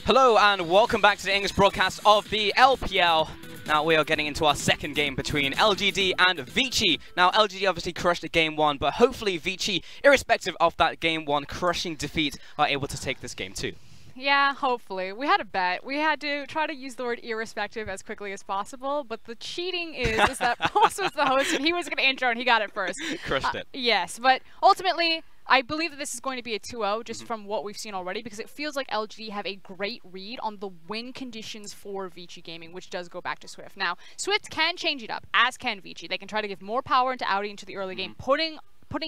Hello and welcome back to the English broadcast of the LPL. Now we are getting into our second game between LGD and Vici. Now LGD obviously crushed the game one, but hopefully Vici, irrespective of that game one crushing defeat, are able to take this game too. Yeah, hopefully. We had a bet. We had to try to use the word irrespective as quickly as possible, but the cheating is that Post was the host and he was going to intro and he got it first. Crushed it. Yes, but ultimately, I believe that this is going to be a 2-0 just from what we've seen already, because it feels like LGD have a great read on the win conditions for Vici Gaming, which does go back to Swift. Now, Swift can change it up, as can Vici. They can try to give more power into Audi into the early game, putting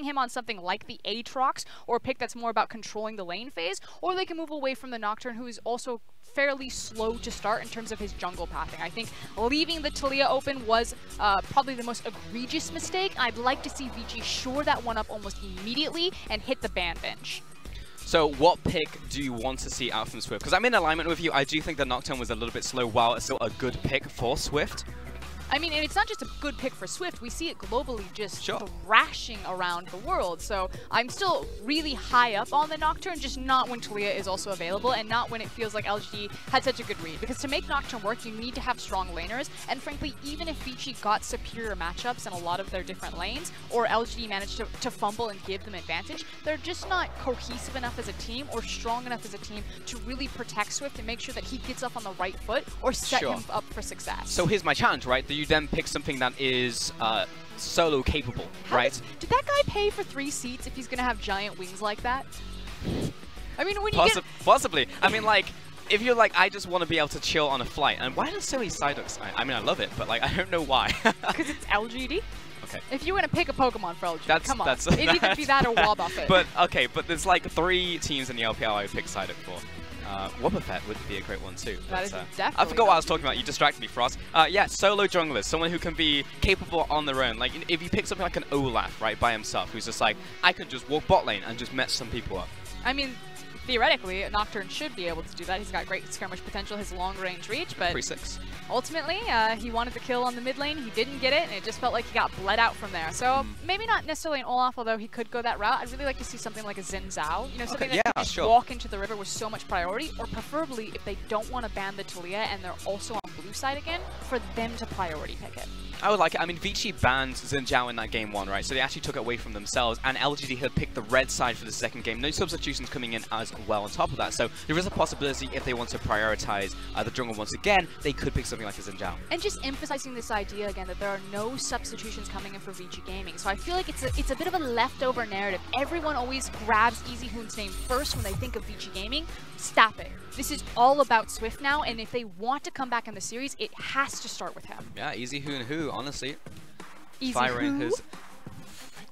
him on something like the Aatrox, or a pick that's more about controlling the lane phase, or they can move away from the Nocturne, who is also fairly slow to start in terms of his jungle pathing. I think leaving the Taliyah open was probably the most egregious mistake. I'd like to see Vici shore that one up almost immediately and hit the ban bench. So what pick do you want to see out from Swift? Because I'm in alignment with you. I do think the Nocturne was a little bit slow, while it's still a good pick for Swift. I mean, and it's not just a good pick for Swift, we see it globally just thrashing around the world. So I'm still really high up on the Nocturne, just not when Taliyah is also available and not when it feels like LGD had such a good read. Because to make Nocturne work, you need to have strong laners. And frankly, even if Vici got superior matchups in a lot of their different lanes, or LGD managed to fumble and give them advantage, they're just not cohesive enough as a team or strong enough as a team to really protect Swift and make sure that he gets up on the right foot or set him up for success. So here's my challenge, right? You then pick something that is solo capable, right? Did that guy pay for 3 seats if he's gonna have giant wings like that? I mean, when you possibly. I mean, like, if you're like, I just want to be able to chill on a flight, and why does so many Psyducks? I mean, I love it, but like, I don't know why. Because it's LGD. Okay. If you want to pick a Pokemon for LGD, come on. It'd either be that or Wobbuffet. But okay, but there's like 3 teams in the LPL I would pick Psyduck for. Wobbuffet would be a great one too. That is definitely. I forgot what I was talking about. You distracted me, Frost. Yeah, solo junglers, someone who can be capable on their own. Like if you pick something like an Olaf, right, by himself, who's just like, I could just walk bot lane and just mess some people up. I mean, theoretically, Nocturne should be able to do that. He's got great skirmish potential, his long-range reach, but ultimately, he wanted the kill on the mid lane. He didn't get it, and it just felt like he got bled out from there. So maybe not necessarily an Olaf, although he could go that route. I'd really like to see something like a Xin Zhao. You know, something that can just walk into the river with so much priority, or preferably, if they don't want to ban the Taliyah and they're also on blue side again, for them to priority pick it. I would like it. I mean, Vici banned Xin Zhao in that game one, right? So they actually took it away from themselves, and LGD had picked the red side for the second game. No substitutions coming in as well on top of that. So there is a possibility if they want to prioritize the jungle once again, they could pick something like a Xin Zhao. And just emphasizing this idea again that there are no substitutions coming in for Vici Gaming. So I feel like it's a bit of a leftover narrative. Everyone always grabs Easyhoon's name first when they think of Vici Gaming. Stop it. This is all about Swift now, and if they want to come back in the series, it has to start with him. Yeah, Easyhoon who, honestly. Firing his...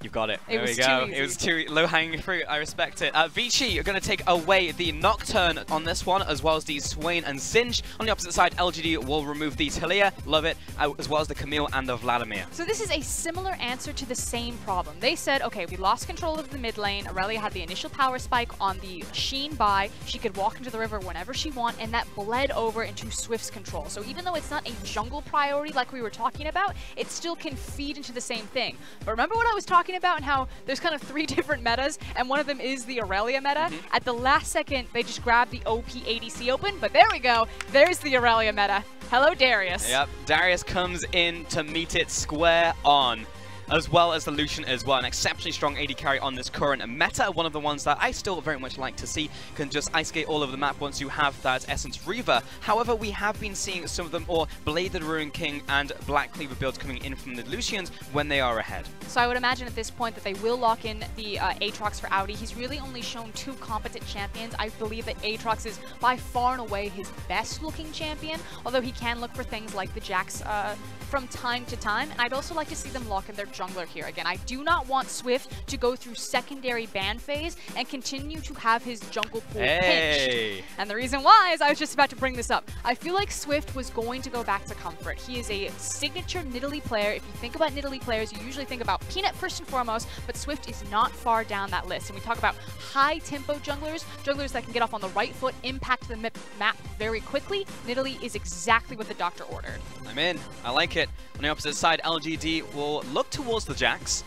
You got it. There we go. It was too low-hanging fruit. I respect it. Vici are going to take away the Nocturne on this one, as well as the Swain and Singe. On the opposite side, LGD will remove the Taliyah, love it, as well as the Camille and the Vladimir. So this is a similar answer to the same problem. They said, okay, we lost control of the mid lane. Aurelia had the initial power spike on the Sheen buy. She could walk into the river whenever she wanted, and that bled over into Swift's control. So even though it's not a jungle priority like we were talking about, it still can feed into the same thing. But remember what I was talking about and how there's kind of 3 different metas, and one of them is the Aurelia meta? At the last second, they just grabbed the OP ADC open, but there we go. There's the Aurelia meta. Hello, Darius. Yep, Darius comes in to meet it square on, as well as the Lucian as well. An exceptionally strong AD carry on this current meta. One of the ones that I still very much like to see. Can just ice skate all over the map once you have that Essence Reaver. However, we have been seeing some of them more Bladed Ruin King and Black Cleaver builds coming in from the Lucians when they are ahead. So I would imagine at this point that they will lock in the Aatrox for Audi. He's really only shown 2 competent champions. I believe that Aatrox is by far and away his best looking champion, although he can look for things like the Jax from time to time. And I'd also like to see them lock in their jungler here. Again, I do not want Swift to go through secondary ban phase and continue to have his jungle pool pinched. And the reason why is I was just about to bring this up. I feel like Swift was going to go back to comfort. He is a signature Nidalee player. If you think about Nidalee players, you usually think about Peanut first and foremost, but Swift is not far down that list. And we talk about high tempo junglers, junglers that can get off on the right foot, impact the map very quickly. Nidalee is exactly what the doctor ordered. I'm in. I like it. On the opposite side, LGD will look towards the Jax.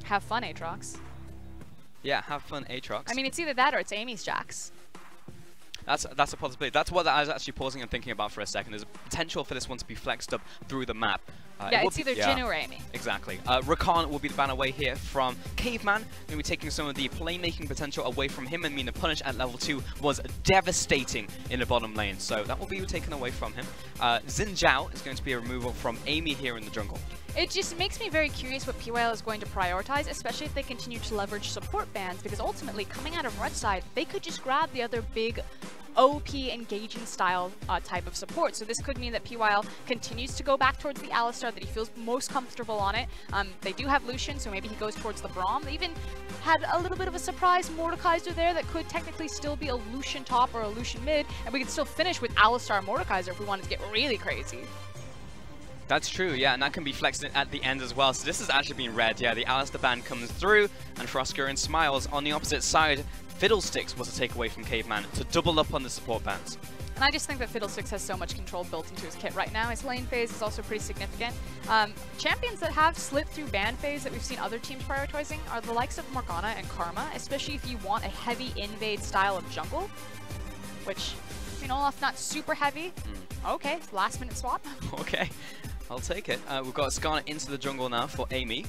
Have fun, Aatrox. Yeah, have fun, Aatrox. I mean, it's either that or it's Amy's Jax. That's a possibility. That's what I was actually pausing and thinking about for a second. There's a potential for this one to be flexed up through the map. Yeah, it's either Jin or Amy. Exactly. Rakan will be the ban away here from Caveman. Going to be taking some of the playmaking potential away from him, and mean the punish at level 2 was devastating in the bottom lane. So that will be taken away from him. Xin Zhao is going to be a removal from Amy here in the jungle. It just makes me very curious what PYL is going to prioritize, especially if they continue to leverage support bans, because ultimately, coming out of red side, they could just grab the other big OP engaging style type of support. So this could mean that PYL continues to go back towards the Alistar, that he feels most comfortable on it. They do have Lucian, so maybe he goes towards the Braum. They even had a little bit of a surprise Mordekaiser there that could technically still be a Lucian top or a Lucian mid, and we could still finish with Alistar Mordekaiser if we wanted to get really crazy. That's true, yeah, and that can be flexed at the end as well. So this has actually been read. Yeah, the Alistar ban comes through, and Frosker and Smiles on the opposite side. Fiddlesticks was a takeaway from Caveman to double up on the support bans. And I just think that Fiddlesticks has so much control built into his kit right now. His lane phase is also pretty significant. Champions that have slipped through ban phase that we've seen other teams prioritizing are the likes of Morgana and Karma, especially if you want a heavy invade style of jungle, which, you know, if not super heavy, okay, last minute swap. Okay, I'll take it. We've got Skarner into the jungle now for Amy.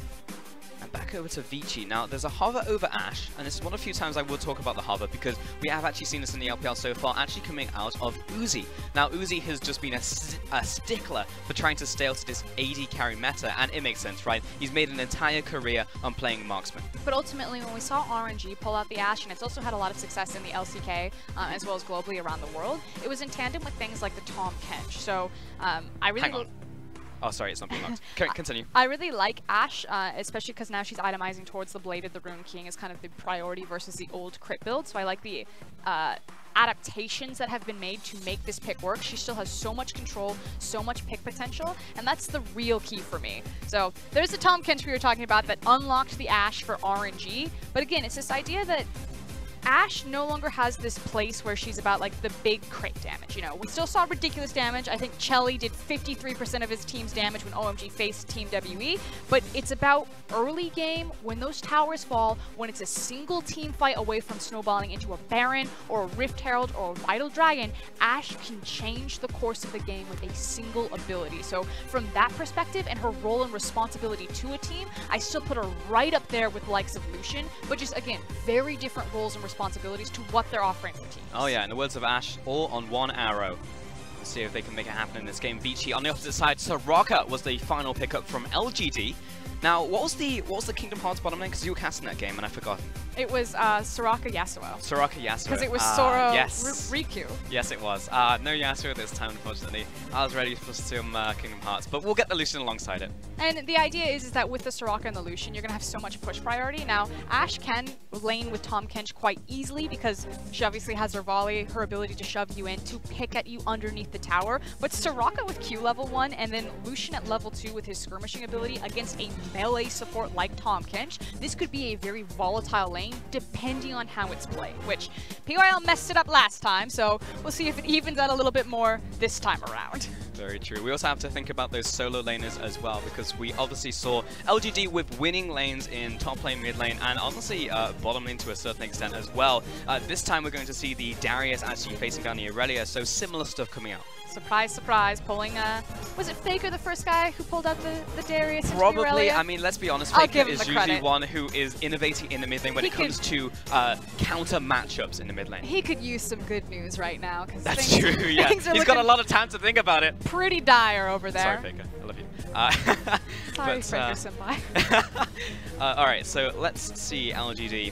And back over to Vici. Now, there's a hover over Ashe, and this is one of the few times I will talk about the hover, because we have actually seen this in the LPL so far, actually coming out of Uzi. Now, Uzi has just been a stickler for trying to stay out to this AD carry meta, and it makes sense, right? He's made an entire career on playing marksman. But ultimately, when we saw RNG pull out the Ashe, and it's also had a lot of success in the LCK, as well as globally around the world, it was in tandem with things like the Tahm Kench. So, I really... Hang on. Oh, sorry, it's not being locked. Continue. I really like Ashe, especially because now she's itemizing towards the Blade of the Rune King as kind of the priority versus the old crit build. So I like the adaptations that have been made to make this pick work. She still has so much control, so much pick potential, and that's the real key for me. So there's the Tahm Kench we were talking about that unlocked the Ashe for RNG. But again, it's this idea that Ashe no longer has this place where she's about like the big crit damage. You know, we still saw ridiculous damage. I think Chelly did 53% of his team's damage when OMG faced Team WE, but it's about early game when those towers fall, when it's a single team fight away from snowballing into a Baron or a Rift Herald or a Vital Dragon. Ashe can change the course of the game with a single ability. So from that perspective and her role and responsibility to a team, I still put her right up there with the likes of Lucian, but just again, very different roles and responsibilities to what they're offering for teams. Oh yeah, in the words of Ashe, all on one arrow. Let's see if they can make it happen in this game. Vici on the opposite side, Soraka was the final pickup from LGD. Now, what was the Kingdom Hearts bottom lane? Because you were casting that game and I've forgotten. It was Soraka Yasuo. Soraka Yasuo. Because it was Sora yes. Riku. Yes, it was. No Yasuo this time, unfortunately. I was ready for some Kingdom Hearts, but we'll get the Lucian alongside it. And the idea is that with the Soraka and the Lucian, you're going to have so much push priority. Now, Ashe can lane with Tahm Kench quite easily because she obviously has her volley, her ability to shove you in, to pick at you underneath the tower. But Soraka with Q level 1 and then Lucian at level 2 with his skirmishing ability against a melee support like Tahm Kench, this could be a very volatile lane depending on how it's played, which PYL messed it up last time, so we'll see if it evens out a little bit more this time around. Very true. We also have to think about those solo laners as well, because we obviously saw LGD with winning lanes in top lane, mid lane, and honestly bottom lane to a certain extent as well. This time we're going to see the Darius actually facing down the Aurelia, so similar stuff coming out. Surprise, surprise, pulling, was it FLICKR the first guy who pulled out the Darius into Probably, the Aurelia? I mean, let's be honest, FLICKR is usually one who is innovating in the mid lane when it comes to counter matchups in the mid lane. He could use some good news right now. That's true, yeah. He's got a lot of time to think about it. Pretty dire over there. Sorry, FLICKR, I love you. Sorry, FLICKR-senpai. Alright, so let's see LGD.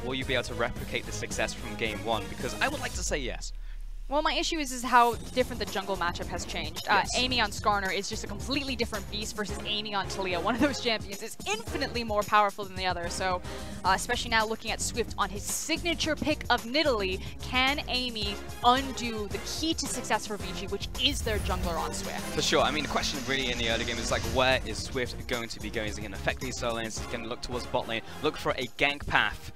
Will you be able to replicate the success from game 1? Because I would like to say yes. Well, my issue is how different the jungle matchup has changed. Yes. Amy on Skarner is just a completely different beast versus Amy on Talia. One of those champions is infinitely more powerful than the other. So, especially now looking at Swift on his signature pick of Nidalee, can Amy undo the key to success for Vici, which is their jungler on Swift? For sure. I mean, the question really in the early game is like, where is Swift going to be going? Is he going to affect these solo lanes? Is he going to look towards bot lane? Look for a gank path.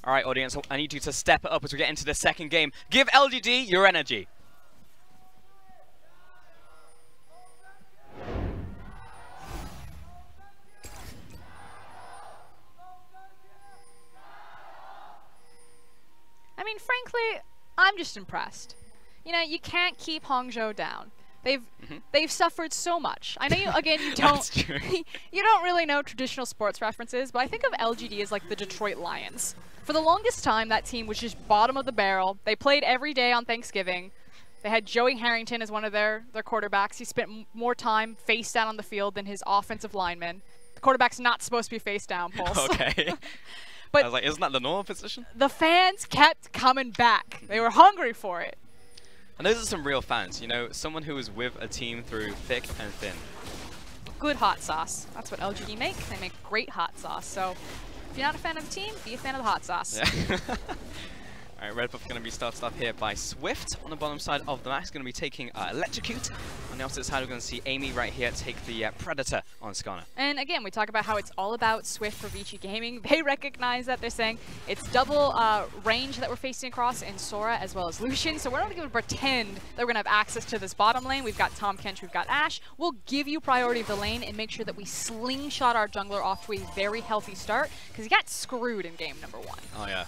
All right, audience, I need you to step it up as we get into the second game. Give LGD your energy. I mean, frankly, I'm just impressed. You know, you can't keep Hangzhou down. They've suffered so much. I know you you don't you don't really know traditional sports references, but I think of LGD as like the Detroit Lions. For the longest time, that team was just bottom of the barrel. They played every day on Thanksgiving. They had Joey Harrington as one of their quarterbacks. He spent more time face down on the field than his offensive lineman. The quarterback's not supposed to be face down, Pulse. Okay. But I was like, isn't that the normal position? The fans kept coming back. They were hungry for it. And those are some real fans, you know, someone who was with a team through thick and thin. Good hot sauce. That's what LGD make. They make great hot sauce. So if you're not a fan of the team, be a fan of the hot sauce. Yeah. Alright, Red Buff going to be started off here by Swift on the bottom side of the map. He's going to be taking Electrocute. On the opposite side, we're going to see Amy right here take the Predator on Skarner. And again, we talk about how it's all about Swift for Vici Gaming. They recognize that. They're saying it's double range that we're facing across in Sora as well as Lucian. So we're not going to pretend that we're going to have access to this bottom lane. We've got Tahm Kench, we've got Ashe. We'll give you priority of the lane and make sure that we slingshot our jungler off to a very healthy start, because he got screwed in game number 1. Oh, yeah.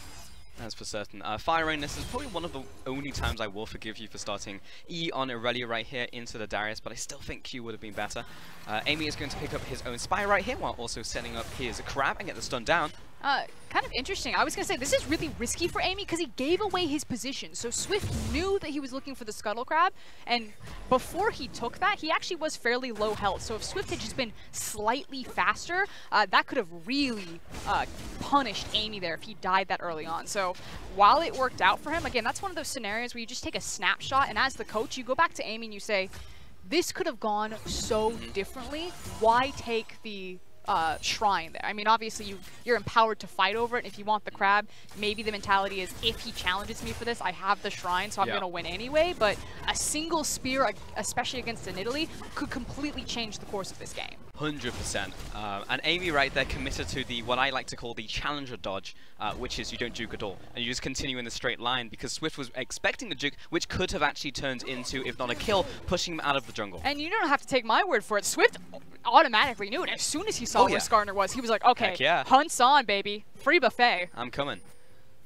That's for certain. Fire Rain, this is probably one of the only times I will forgive you for starting E on Irelia right here into the Darius, but I still think Q would have been better. Amy is going to pick up his own Spy right here while also setting up his Crab and get the stun down. Kind of interesting. I was going to say, this is really risky for Amy because he gave away his position. So Swift knew that he was looking for the Scuttle Crab, and before he took that, he actually was fairly low health. So if Swift had just been slightly faster, that could have really punished Amy there if he died that early on. So while it worked out for him, again, that's one of those scenarios where you just take a snapshot, and as the coach, you go back to Amy and you say, this could have gone so differently. Why take the shrine there? I mean, obviously you're empowered to fight over it, and if you want the crab, maybe the mentality is, if he challenges me for this, I have the shrine, so I'm going to win anyway. But a single spear, especially against an Italy, could completely change the course of this game. 100%. And Amy right there committed to the what I like to call the challenger dodge, which is you don't juke at all, and you just continue in the straight line, because Swift was expecting the juke, which could have actually turned into, if not a kill, pushing him out of the jungle. And you don't have to take my word for it. Swift automatically knew it. As soon as he saw where Skarner was, he was like, okay, Hunt's on, baby. Free buffet. I'm coming.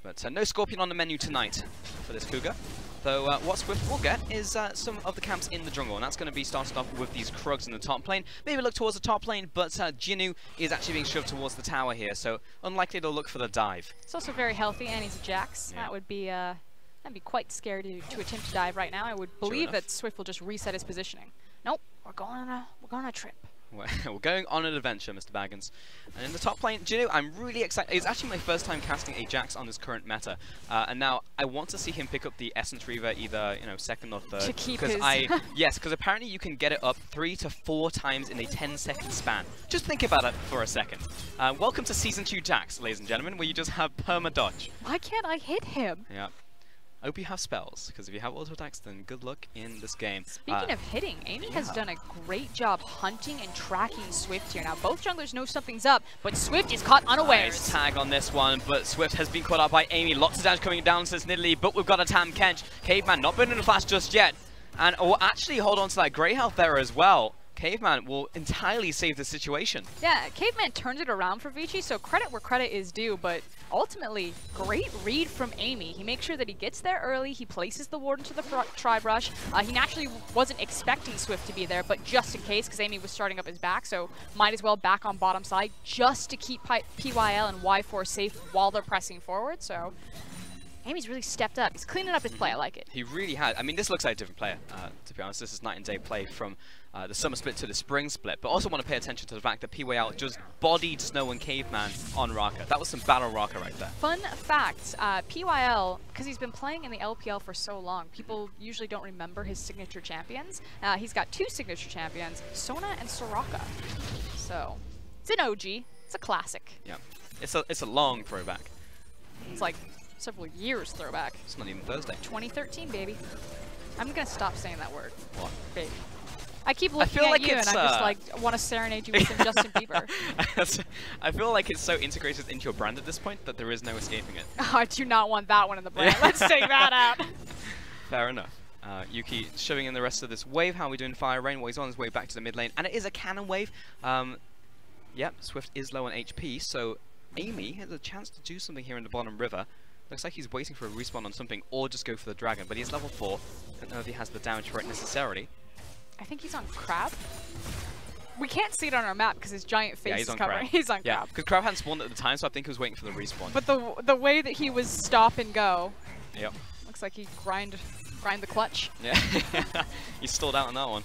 But no Scorpion on the menu tonight for this Cougar. Though what Swift will get is some of the camps in the jungle, and that's going to be started off with these Krugs in the top lane. Maybe look towards the top lane, but Jinnu is actually being shoved towards the tower here, so unlikely to look for the dive. It's also very healthy, and he's a Jax. Yeah. That would be I'd be quite scared to attempt to dive right now. I would believe that Swift will just reset his positioning. Nope, we're going on a trip. We're going on an adventure, Mr. Baggins. And in the top lane, Jinnu, I'm really excited. It's actually my first time casting a Jax on this current meta, and now I want to see him pick up the Essence Reaver either, you know, second or third. To keep his... Yes, because apparently you can get it up 3 to 4 times in a 10-second span. Just think about it for a second. Welcome to Season 2 Jax, ladies and gentlemen, where you just have perma-dodge. Why can't I hit him? Yeah. I hope you have spells, because if you have auto attacks, then good luck in this game. Speaking of hitting, Amy has done a great job hunting and tracking Swift here. Now, both junglers know something's up, but Swift is caught unawares. Nice tag on this one, but Swift has been caught out by Amy. Lots of damage coming down since Nidalee, but we've got a Tahm Kench. Caveman not burning the flash just yet. And actually hold on to that grey health there as well. Caveman will entirely save the situation. Yeah, Caveman turns it around for Vici, so credit where credit is due, but ultimately, great read from Amy. He makes sure that he gets there early, he places the ward into the Tribe Rush. He naturally wasn't expecting Swift to be there, but just in case, because Amy was starting up his back, so might as well back on bottom side, just to keep PYL and Y4 safe while they're pressing forward, so... Amy's really stepped up. He's cleaning up his play. I like it. He really has. I mean, this looks like a different player, to be honest. This is night and day play from the summer split to the spring split. But also want to pay attention to the fact that PYL just bodied Snow and Caveman on Raka. That was some battle Raka right there. Fun fact, PYL, because he's been playing in the LPL for so long, people usually don't remember his signature champions. He's got 2 signature champions, Sona and Soraka. So, it's an OG. It's a classic. Yeah. It's a long throwback. It's like... several years throwback. It's not even Thursday. 2013, baby. I'm gonna stop saying that word. What? Baby. I keep looking at you and I'm just like, want to serenade you with some Justin Bieber. I feel like it's so integrated into your brand at this point that there is no escaping it. Oh, I do not want that one in the brand. Let's take that out. Fair enough. Yuki showing in the rest of this wave. How are we doing Fire Rain? Well, he's on his way back to the mid lane. And it is a cannon wave. Yep, Swift is low on HP, so Amy has a chance to do something here in the bottom river. Looks like he's waiting for a respawn on something or just go for the dragon, but he's level 4. Don't know if he has the damage for it necessarily. I think he's on Crab. We can't see it on our map because his giant face is covering. Crab. He's on yeah, Crab. because Crab hadn't spawned at the time, so I think he was waiting for the respawn. But the way that he was stop and go. Yep. Looks like he grind the clutch. Yeah, he stalled out on that one.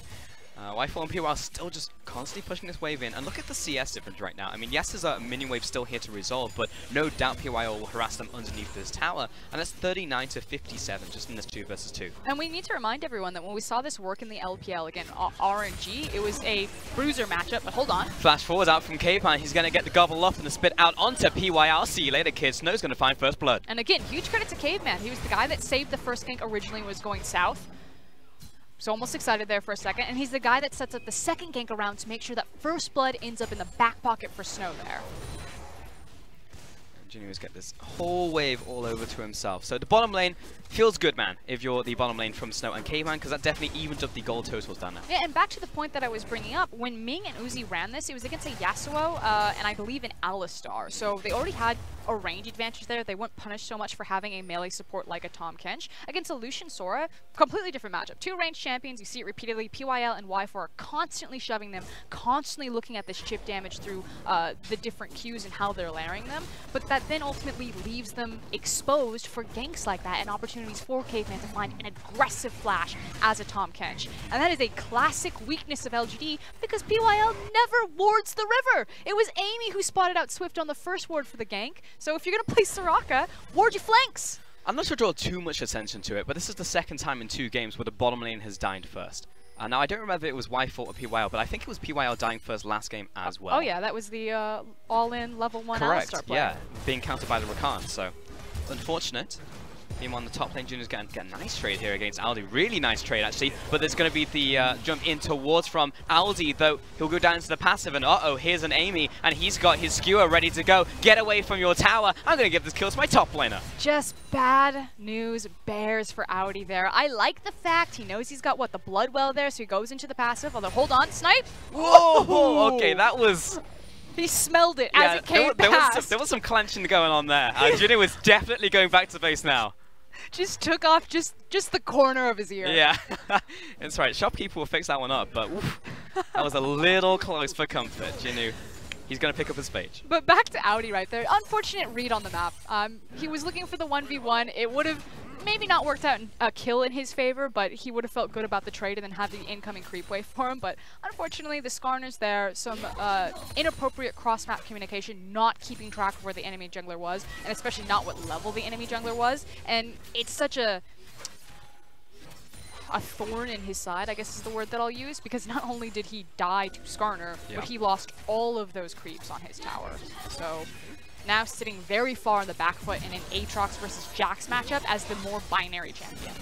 Y4 and PYL still just constantly pushing this wave in, and look at the CS difference right now. I mean, yes, there's a mini wave still here to resolve, but no doubt PYL will harass them underneath this tower, and it's 39 to 57 just in this 2 versus 2. And we need to remind everyone that when we saw this work in the LPL, again, RNG, it was a bruiser matchup, but hold on. Flash forward out from Caveman, he's going to get the gobble up and the spit out onto PYL. See you later, kids. Snow's going to find first blood. And again, huge credit to Caveman. He was the guy that saved the first gank originally was going south. So almost excited there for a second, and he's the guy that sets up the second gank around to make sure that first blood ends up in the back pocket for Snow there. Junior's get this whole wave all over to himself. So the bottom lane feels good, man, if you're the bottom lane from Snow and Caveman, because that definitely evens up the gold totals down there. Yeah, and back to the point that I was bringing up, when Ming and Uzi ran this, it was against a Yasuo and I believe an Alistar. So they already had a range advantage there. They weren't punished so much for having a melee support like a Tahm Kench. Against a Lucian Sora, completely different matchup. Two ranged champions, you see it repeatedly. PYL and Y4 are constantly shoving them, constantly looking at this chip damage through the different Qs and how they're layering them. But that then ultimately leaves them exposed for ganks like that and opportunities for Caveman to find an aggressive flash as a Tahm Kench. And that is a classic weakness of LGD because PYL never wards the river. It was Amy who spotted out Swift on the first ward for the gank. So if you're going to play Soraka, ward your flanks. I'm not sure to draw too much attention to it, but this is the second time in 2 games where the bottom lane has died first. Now, I don't remember if it was Y4 or PYL, but I think it was PYL dying first last game as well. Oh yeah, that was the all-in level 1 Alistar player. Yeah, being countered by the Rakan, so unfortunate. Him on the top lane, Junior's getting a nice trade here against Aldi. Really nice trade, actually. But there's going to be the jump in towards from Aldi, though he'll go down into the passive. And uh-oh, here's an Amy, and he's got his skewer ready to go. Get away from your tower. I'm going to give this kill to my top laner. Just bad news bears for Audi there. I like the fact he knows he's got, what, the blood well there, so he goes into the passive. Although, hold on, snipe. Whoa! Okay, that was... He smelled it as it came past. There was some clenching going on there. Junior was definitely going back to base now. Just took off just the corner of his ear. Yeah, that's right. Shopkeeper will fix that one up, but oof, that was a little close for comfort. Jinu, he's going to pick up his page. But back to Audi right there. Unfortunate read on the map. He was looking for the 1v1. It would have maybe not worked out a kill in his favor, but he would have felt good about the trade and then have the incoming creep wave for him. But unfortunately, the Skarner's there, some inappropriate cross-map communication, not keeping track of where the enemy jungler was, and especially not what level the enemy jungler was. And it's such a thorn in his side, I guess is the word that I'll use, because not only did he die to Skarner, but he lost all of those creeps on his tower. So now sitting very far on the back foot in an Aatrox versus Jax matchup as the more binary champion.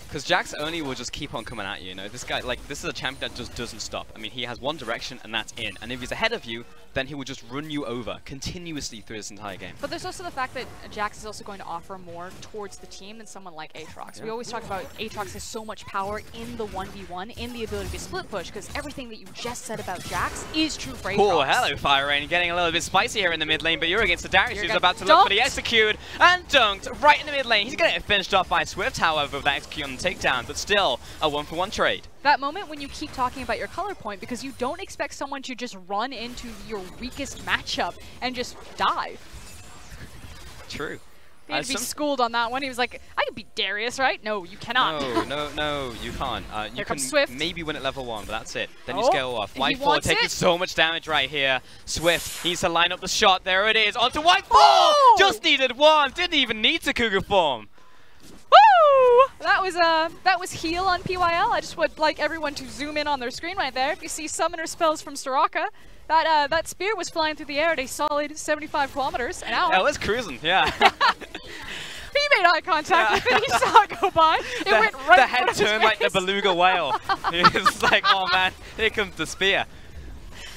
Because Jax only will just keep on coming at you, you know? This guy, like, this is a champion that just doesn't stop. I mean, he has one direction and that's in. And if he's ahead of you, then he will just run you over continuously through this entire game. But there's also the fact that Jax is also going to offer more towards the team than someone like Aatrox. Yeah. We always talk about Aatrox has so much power in the 1v1, in the ability to split push, because everything that you just said about Jax is true for Aatrox. Oh, hello, Fire Rain. Getting a little bit spicy here in the mid lane, but you're against the Darius, who's about to look for the execute, and dunked right in the mid lane. He's going to get finished off by Swift, however, with that execute on the takedown, but still a 1-for-1 trade. That moment when you keep talking about your color point because you don't expect someone to just run into your weakest matchup and just die. True. He had to be schooled on that one. He was like, I can beat Darius, right? No, you cannot. No, you can't. You can Swift. Maybe win at level 1, but that's it. Then you scale off. Y4 taking so much damage right here. Swift needs to line up the shot. There it is. Onto Y4! Oh! Just needed one. Didn't even need to Cougar form. Woo! That was heal on PYL. I just would like everyone to zoom in on their screen right there. If you see summoner spells from Soraka, that spear was flying through the air at a solid 75 kilometers an hour. Yeah, it was cruising, yeah. He made eye contact with it. He saw it go by. It went right the head turned like the beluga whale. He was like, oh man, here comes the spear.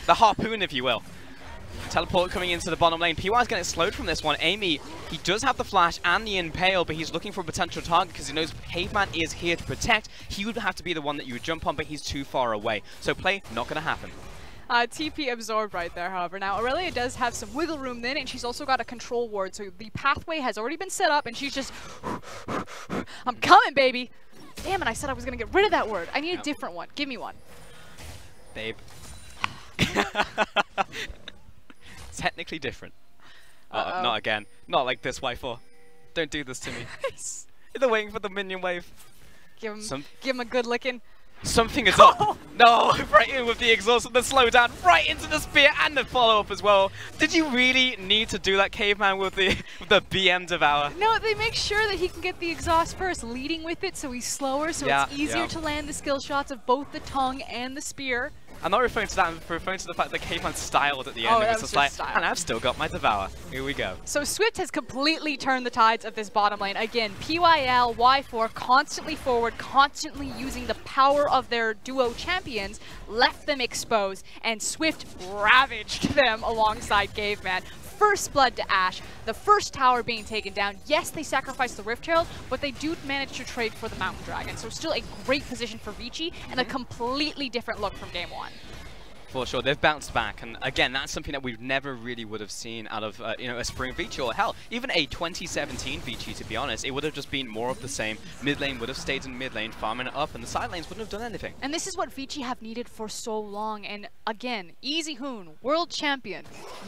The harpoon, if you will. Teleport coming into the bottom lane. PY's getting slowed from this one. Amy, he does have the flash and the impale, but he's looking for a potential target because he knows Caveman is here to protect. He would have to be the one that you would jump on, but he's too far away. So play, not going to happen. TP absorbed right there, however. Now, Aurelia does have some wiggle room then, and she's also got a control ward, so the pathway has already been set up, and she's just... I'm coming, baby! Damn it, I said I was going to get rid of that word. I need a different one. Give me one. Babe. Technically different. Not again. Not like this, Y4. Don't do this to me. They're waiting for the minion wave. Give him a good licking. Something is up. No, right in with the exhaust and the slowdown, right into the spear and the follow-up as well. Did you really need to do that, Caveman, with the BM Devour? No, they make sure that he can get the exhaust first, leading with it so he's slower, so it's easier to land the skill shots of both the tongue and the spear. I'm not referring to that, I'm referring to the fact that Caveman styled at the end. Oh, it that was was just like, style. and I've still got my Devour. Here we go. So Swift has completely turned the tides of this bottom lane. Again, PYL, Y4 constantly forward, constantly using the power of their duo champions, left them exposed, and Swift ravaged them alongside Caveman. First blood to Ashe, the first tower being taken down. Yes, they sacrificed the Rift Herald, but they do manage to trade for the Mountain Dragon. So still a great position for Vici and a completely different look from game one. For sure, they've bounced back, and again, that's something that we never really would have seen out of a spring Vici, or hell, even a 2017 Vici. To be honest, it would have just been more of the same. Mid lane would have stayed in mid lane, farming it up, and the side lanes wouldn't have done anything. And this is what Vici have needed for so long. And again, Easy Hoon, world champion,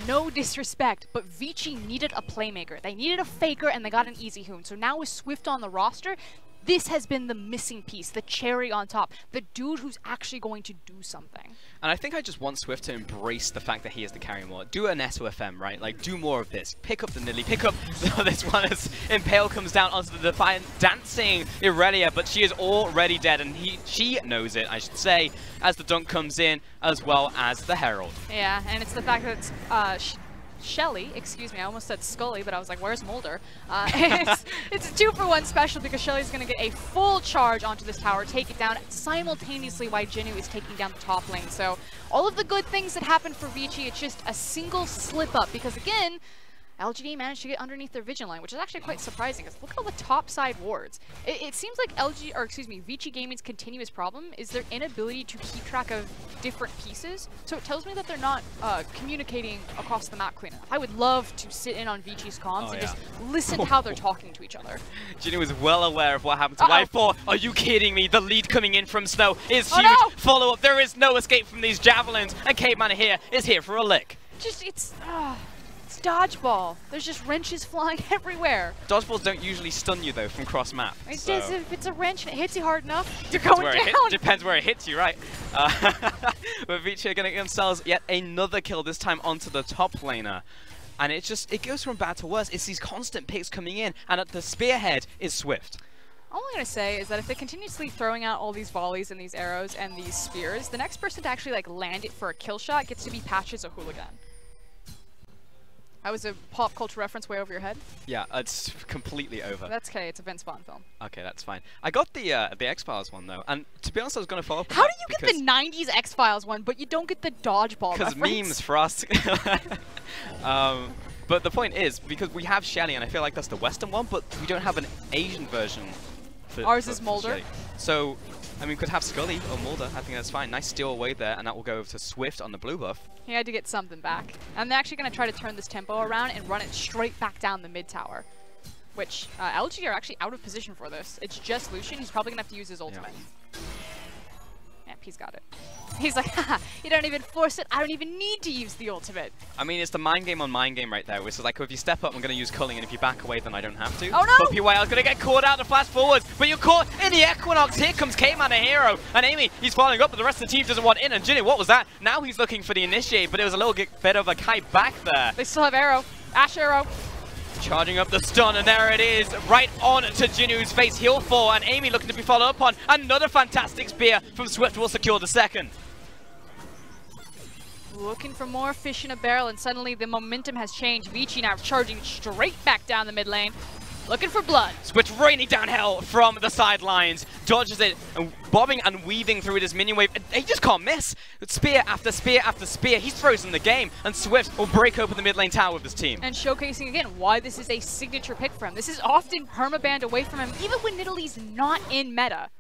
no disrespect, but Vici needed a playmaker. They needed a faker, and they got an Easy Hoon. So now with Swift on the roster, this has been the missing piece, the cherry on top, the dude who's actually going to do something. And I think I just want Swift to embrace the fact that he is the carry more. Do an SOFM, right? Like, do more of this. Pick up the Nilly, pick up this one as Impale comes down onto the Defiant, dancing Aurelia, but she is already dead, and she knows it, I should say, as the dunk comes in, as well as the Herald. Yeah, and it's the fact that it's, Shelly, excuse me, I almost said Scully, but I was like, where's Mulder? It's a 2-for-1 special because Shelly's going to get a full charge onto this tower, take it down simultaneously while Jinnu is taking down the top lane. So all of the good things that happened for Vici, it's just a single slip up because again, LGD managed to get underneath their vision line, which is actually quite surprising. Look at all the top side wards. It seems like Vici Gaming's continuous problem is their inability to keep track of different pieces. So it tells me that they're not communicating across the map clean enough. I would love to sit in on Vici's comms and just listen to how they're talking to each other. Jinnu is well aware of what happened to Y4. Are you kidding me? The lead coming in from Snow is huge. No! Follow up. There is no escape from these javelins, and Caveman here is here for a lick. It's dodgeball. There's just wrenches flying everywhere. Dodgeballs don't usually stun you though from cross map. It does if it's a wrench and it hits you hard enough. You're going down. Depends where it hits you, right? But Vici are going to get themselves yet another kill, this time onto the top laner. And it goes from bad to worse. It's these constant picks coming in, and at the spearhead is Swift. All I'm going to say is that if they continuously throwing out all these volleys and these arrows and these spears, the next person to actually like land it for a kill shot gets to be Patches a Hooligan. That was a pop culture reference way over your head? Yeah, it's completely over. That's okay, it's a Vince Vaughn film. Okay, that's fine. I got the X-Files one though, and to be honest I was going to follow up on How do you get the 90s X-Files one, but you don't get the dodgeball reference? Because memes for us. But the point is, because we have Shelly, and I feel like that's the Western one, but we don't have an Asian version. Ours is Mulder. So, I mean, we could have Scully or Mulder. I think that's fine. Nice steal away there, and that will go over to Swift on the blue buff. He had to get something back. And they're actually going to try to turn this tempo around and run it straight back down the mid tower. Which, LG are actually out of position for this. It's just Lucian. He's probably going to have to use his ultimate. Yep, he's got it. He's like, haha, you don't even force it. I don't even need to use the ultimate. I mean, it's the mind game on mind game right there, which is like, if you step up, I'm going to use culling, and if you back away, then I don't have to. Oh no! But PYL's going to get caught out to flash forwards, but you're caught in the Equinox. Here comes K-Man, a hero, and Amy, he's following up, but the rest of the team doesn't want in, and Jinny, what was that? Now he's looking for the initiate, but it was a little bit of a kite back there. They still have arrow. Ash arrow. Charging up the stun, and there it is, right on to Jinnu's face. He'll fall, and Amy looking to be followed up on. Another fantastic spear from Swift will secure the second. Looking for more fish in a barrel, and suddenly the momentum has changed. Vici now charging straight back down the mid lane. Looking for blood. Swift raining down hell from the sidelines. Dodges it, and bobbing and weaving through this minion wave. He just can't miss. Spear after spear after spear. He's frozen the game, and Swift will break open the mid lane tower with his team. And showcasing again why this is a signature pick for him. This is often permabanned away from him, even when Nidalee's not in meta.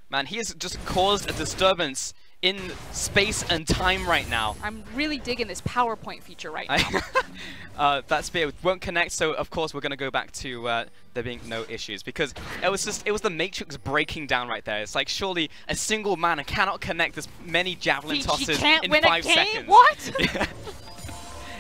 Man, he has just caused a disturbance in space and time right now. I'm really digging this PowerPoint feature right now. That spear won't connect, so of course we're going to go back to there being no issues, because it was the Matrix breaking down right there. It's like, surely a single man cannot connect this many javelin tosses in 5 seconds. What? Yeah.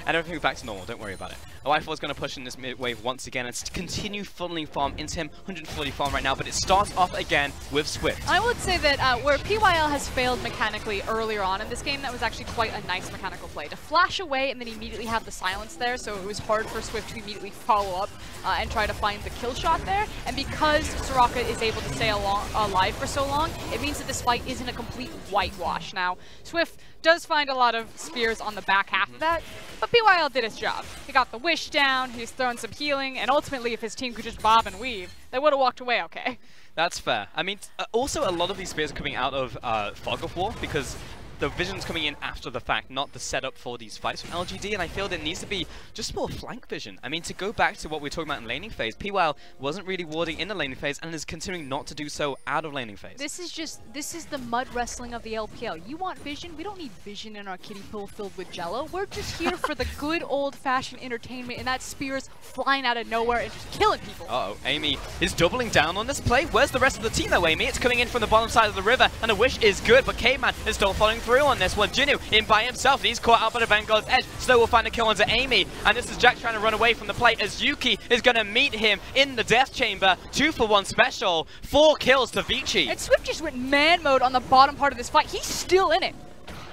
And everything's back to normal, don't worry about it. Y4 is going to push in this mid wave once again and continue funneling farm into him. 140 farm right now, but it starts off again with Swift. I would say that where PYL has failed mechanically earlier on in this game, that was actually quite a nice mechanical play. To flash away and then immediately have the silence there, so it was hard for Swift to immediately follow up and try to find the kill shot there. And because Soraka is able to stay alive for so long, it means that this fight isn't a complete whitewash. Now, Swift does find a lot of spears on the back half of that, but PYL did his job. He got the wish down, he's thrown some healing, and ultimately if his team could just bob and weave, they would have walked away okay. That's fair. I mean, also a lot of these spears are coming out of Fog of War, because the vision's coming in after the fact, not the setup for these fights from LGD, and I feel there needs to be just more flank vision. I mean, to go back to what we were talking about in laning phase, PYL wasn't really warding in the laning phase and is continuing not to do so out of laning phase. This is the mud wrestling of the LPL. You want vision? We don't need vision in our kiddie pool filled with jello. We're just here for the good old-fashioned entertainment, and that spear's flying out of nowhere and just killing people. Uh-oh, Amy is doubling down on this play. Where's the rest of the team though, Amy? It's coming in from the bottom side of the river, and the wish is good, but Caveman is still following through on this one. Jinu in by himself, and he's caught out by the Vanguard's edge. Snow will find a kill onto Amy, and this is Jack trying to run away from the play as Yuki is going to meet him in the death chamber. 2-for-1 special, 4 kills to Vici. And Swift just went man mode on the bottom part of this fight. He's still in it.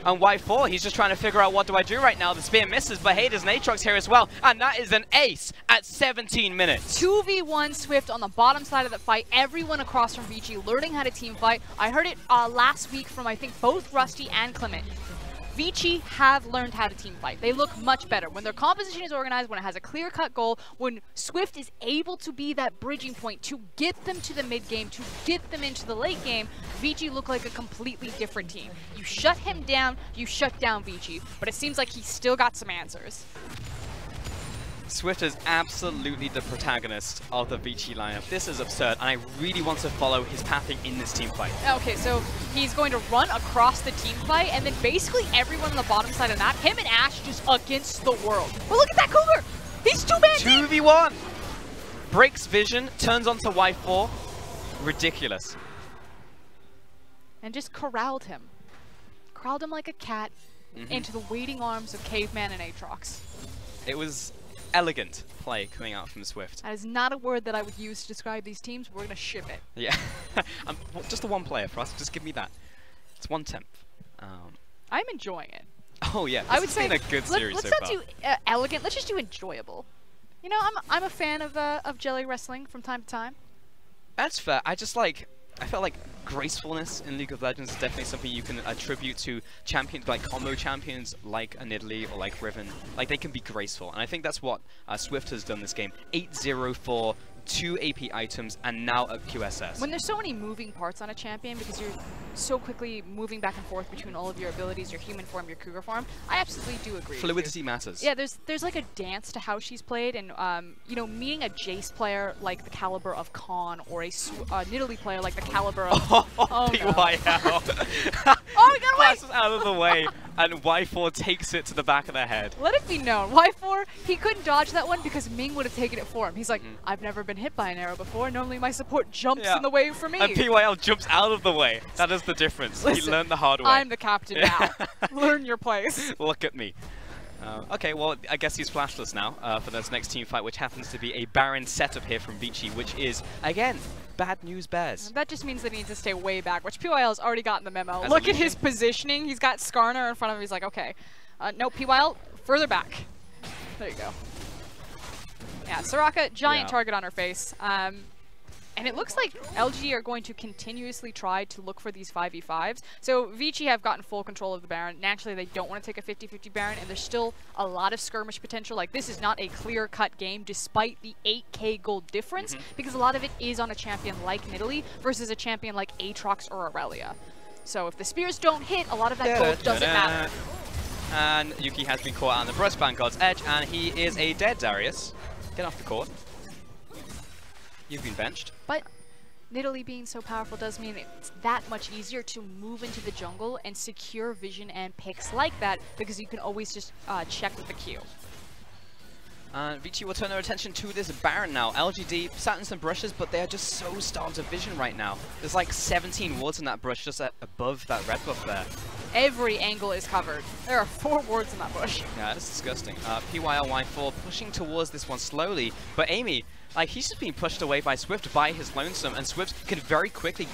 And Y4, he's just trying to figure out what do I do right now. The spear misses, but hey, there's an Aatrox here as well. And that is an ace at 17 minutes. 2v1 Swift on the bottom side of the fight. Everyone across from Vici learning how to team fight. I heard it last week from, I think, both Rusty and Clement. Vici have learned how to team fight. They look much better. When their composition is organized, when it has a clear-cut goal, when Swift is able to be that bridging point to get them to the mid-game, to get them into the late game, Vici look like a completely different team. You shut him down, you shut down Vici, but it seems like he's still got some answers. Swift is absolutely the protagonist of the Vici lineup. This is absurd, and I really want to follow his pathing in this team fight. Okay, so he's going to run across the team fight, and then basically everyone on the bottom side of the map, him and Ash just against the world. But look at that Cougar! He's 2-man 2v1! Breaks vision, turns onto Y4. Ridiculous. And just corralled him. Corralled him like a cat into the waiting arms of Caveman and Aatrox. It was elegant play coming out from Swift. That is not a word that I would use to describe these teams, but we're going to ship it. Yeah. Just the one player for us. Just give me that. It's 1/10. I'm enjoying it. Oh yeah, I would say been a good series let's so not far. do elegant. Let's just do enjoyable. You know, I'm a fan of jelly wrestling from time to time. That's fair. I felt like gracefulness in League of Legends is definitely something you can attribute to champions, like combo champions like a Nidalee or like Riven. Like, they can be graceful, and I think that's what Swift has done this game. 8-0 for 2 AP items, and now a QSS. When there's so many moving parts on a champion, because you're so quickly moving back and forth between all of your abilities, your human form, your cougar form, I absolutely do agree. Fluidity matters. Yeah, there's like a dance to how she's played, and you know, meeting a Jace player like the caliber of Khan, or a Nidalee player like the caliber of PYL. Oh, we got away! Passes out of the way, and Y4 takes it to the back of the head. Let it be known, Y4, he couldn't dodge that one because Ming would have taken it for him. He's like, I've never been hit by an arrow before. Normally my support jumps in the way for me. And PYL jumps out of the way. That is the difference. Listen, he learned the hard way. I'm the captain now. Learn your place. Look at me. Okay, well, I guess he's flashless now for this next team fight, which happens to be a Baron setup here from Vici, which is, again, bad news bears. That just means that he needs to stay way back, which PYL has already gotten the memo. As Look at his positioning. He's got Skarner in front of him. He's like, okay. No, PYL, further back. There you go. Yeah, Soraka, giant target on her face. And it looks like LGD are going to continuously try to look for these 5v5s. So Vici have gotten full control of the Baron. Naturally, they don't want to take a 50-50 Baron, and there's still a lot of skirmish potential. Like, this is not a clear-cut game despite the 8k gold difference, because a lot of it is on a champion like Nidalee versus a champion like Aatrox or Aurelia. So if the spears don't hit, a lot of that gold doesn't matter. And Yuki has been caught out on the Brush Vanguard's edge, and he is a dead Darius. Get off the court. You've been benched. But Nidalee being so powerful does mean it's that much easier to move into the jungle and secure vision and picks like that, because you can always just check with the Q. Vici will turn their attention to this Baron now. LGD sat in some brushes, but they are just so starved of vision right now. There's like 17 wards in that brush just above that red buff there. Every angle is covered. There are 4 wards in that bush. Yeah, that's disgusting. PYLY4 pushing towards this one slowly, but Amy, like, he's just being pushed away by Swift by his Lonesome, and Swift can very quickly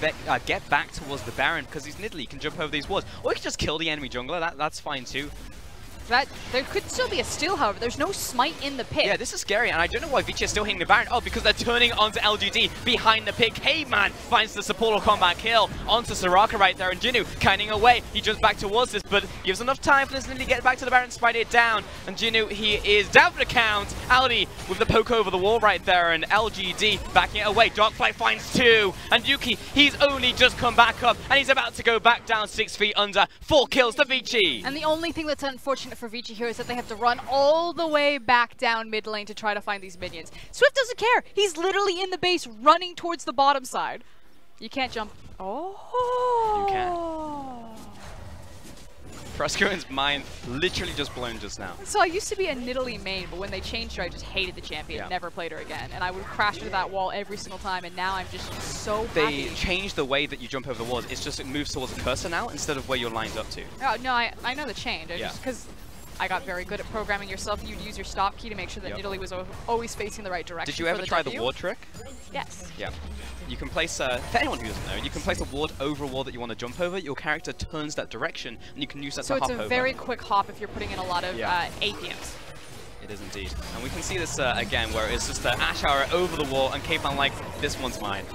get back towards the Baron because he's Nidalee, he can jump over these walls. Or he can just kill the enemy jungler, that's fine too. There could still be a steal, however. There's no smite in the pit. Yeah, this is scary, and I don't know why Vici is still hitting the Baron. Oh, because they're turning onto LGD behind the pit. Caveman finds the support or combat kill onto Soraka right there, and Jinu kiting away. He jumps back towards this, but gives enough time for this to get back to the Baron, spite it down. And Jinu, he is down for the count. Aldi with the poke over the wall right there, and LGD backing it away. Darkflight finds 2, and Yuki, he's only just come back up, and he's about to go back down 6 feet under. 4 kills to Vici. And the only thing that's unfortunate for Vici here is that they have to run all the way back down mid lane to try to find these minions. Swift doesn't care. He's literally in the base running towards the bottom side. You can't jump. Oh. You can. Froscoin's mind literally just blown just now. So I used to be a Nidalee main, but when they changed her, I just hated the champion. Never played her again. And I would crash into that wall every single time, and now I'm just so happy. They changed the way that you jump over the walls. It's just it moves towards the cursor now instead of where you're lined up to. Oh, no, I know the change. Just because I got very good at programming yourself, you'd use your stop key to make sure that Nidalee was always facing the right direction. Did you ever try the ward trick? Yes. Yeah. You can place, for anyone who doesn't know, you can place a ward over a wall that you want to jump over. Your character turns that direction, and you can use that to hop over. So it's a very quick hop if you're putting in a lot of APMs. It is indeed. And we can see this again, where it's just the Ash Hour over the wall, and Caveman like, this one's mine.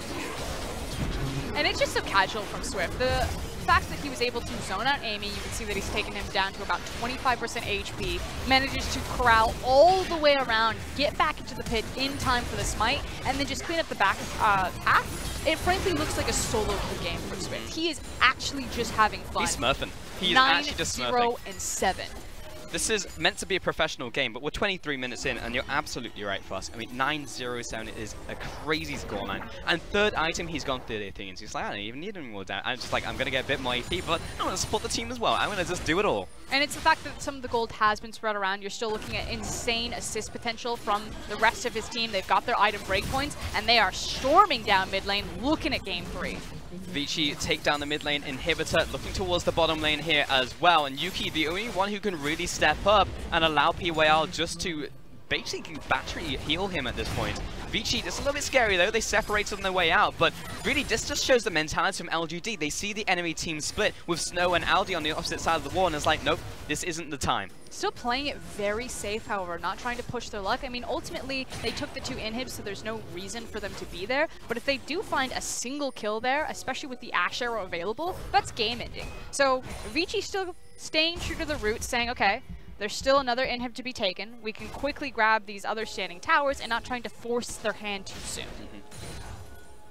And it's just so casual from Swift. The fact that he was able to zone out Amy, you can see that he's taken him down to about 25% HP, manages to corral all the way around, get back into the pit in time for the smite, and then just clean up the back path. It frankly looks like a solo kill game for Swift. He is actually just having fun. He's smurfing. He is actually just smurfing. 9-0-7. This is meant to be a professional game, but we're 23 minutes in, and you're absolutely right, Fuss. I mean, 9-0-7 is a crazy scoreline. And third item, he's gone 30 things. He's like, I don't even need any more down. I'm just like, I'm going to get a bit more AP, but I want to support the team as well. I'm going to just do it all. And it's the fact that some of the gold has been spread around. You're still looking at insane assist potential from the rest of his team. They've got their item breakpoints, and they are storming down mid lane, looking at game 3. Vici take down the mid lane inhibitor, looking towards the bottom lane here as well. And Yuki, the only one who can really step up and allow PYL just to basically battery heal him at this point. Vici, it's a little bit scary though, they separated on their way out, but really this just shows the mentality from LGD. They see the enemy team split with Snow and Aldi on the opposite side of the wall, and it's like, nope, this isn't the time. Still playing it very safe, however, not trying to push their luck. I mean, ultimately, they took the 2 inhibs, so there's no reason for them to be there. But if they do find a single kill there, especially with the Ash Arrow available, that's game ending. So Vici still staying true to the roots, saying, okay, there's still another inhib to be taken. We can quickly grab these other standing towers and not trying to force their hand too soon.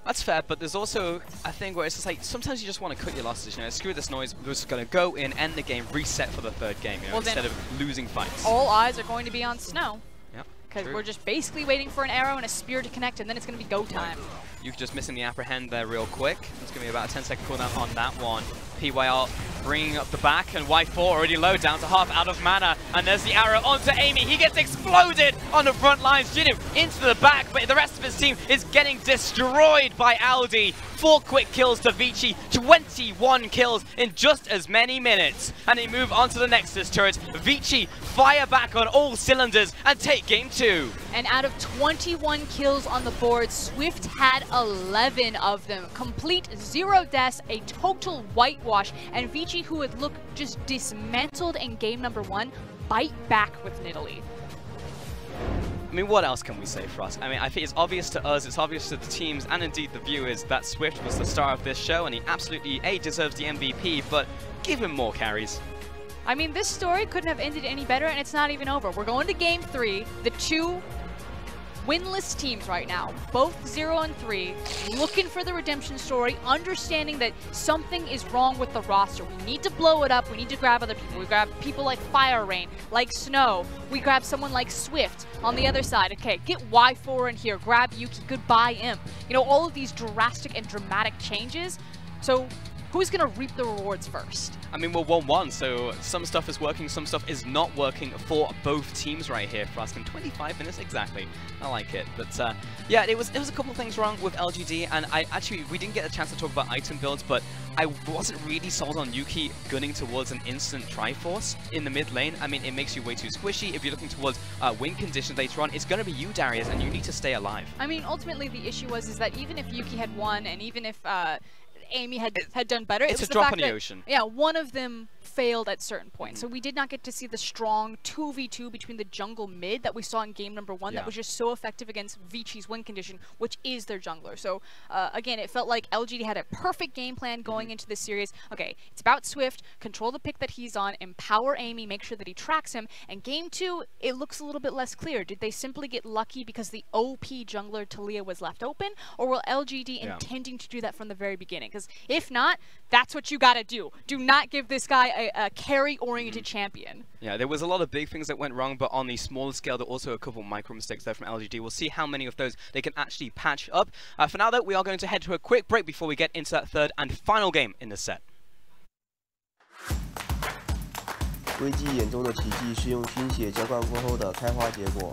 That's fair, but there's also a thing where it's just like, sometimes you just want to cut your losses, you know, screw this noise, we're just going to go in, end the game, reset for the 3rd game, you know, instead of losing fights. All eyes are going to be on Snow. Yep. Because we're just basically waiting for an arrow and a spear to connect, and then it's going to be go time. You're just missing the apprehend there real quick. It's going to be about a 10-second cooldown on that one. PYL bringing up the back, and Y4 already low, down to half, out of mana. And there's the arrow onto Amy. He gets exploded on the front lines. Jinu into the back, but the rest of his team is getting destroyed by Aldi. 4 quick kills to Vici, 21 kills in just as many minutes. And they move on to the Nexus turret. Vici fire back on all cylinders and take game 2. And out of 21 kills on the board, Swift had 11 of them. Complete 0 deaths, a total whitewash, and Vici, who would look just dismantled in game number 1, bite back with Nidalee. I mean, what else can we say for us? I mean, I think it's obvious to us, it's obvious to the teams, and indeed the viewers, that Swift was the star of this show, and he absolutely, deserves the MVP, but give him more carries. I mean, this story couldn't have ended any better, and it's not even over. We're going to game 3. The 2 winless teams right now, both 0 and 3, looking for the redemption story, understanding that something is wrong with the roster. We need to blow it up. We need to grab other people. We grab people like Fire Rain, like Snow. We grab someone like Swift on the other side. Okay, get Y4 in here. Grab Yuki. Goodbye, Imp. You know, all of these drastic and dramatic changes. So who's going to reap the rewards first? I mean, we're 1-1, so some stuff is working, some stuff is not working for both teams right here. Flask in 25 minutes exactly. I like it. But yeah, it was a couple of things wrong with LGD, and we didn't get a chance to talk about item builds, but I wasn't really sold on Yuki gunning towards an instant Triforce in the mid lane. I mean, it makes you way too squishy. If you're looking towards win conditions later on, it's going to be you, Darius, and you need to stay alive. I mean, ultimately the issue is that even if Yuki had won, and even if Amy had done better. It's a drop in the ocean. Yeah, one of them failed at certain points. So we did not get to see the strong 2v2 between the jungle mid that we saw in game number 1 that was just so effective against Vici's win condition, which is their jungler. So again, it felt like LGD had a perfect game plan going into this series. Okay, it's about Swift, control the pick that he's on, empower Amy, make sure that he tracks him, and game 2, it looks a little bit less clear. Did they simply get lucky because the OP jungler Talia was left open, or were LGD intending to do that from the very beginning? Because if not, that's what you gotta do. Do not give this guy a carry-oriented champion. Yeah, there was a lot of big things that went wrong, but on the smaller scale, there were also a couple micro mistakes there from LGD. We'll see how many of those they can actually patch up. For now, though, we are going to head to a quick break before we get into that third and final game in the set. 危机眼中的奇迹是用军血浇灌过后的开花结果。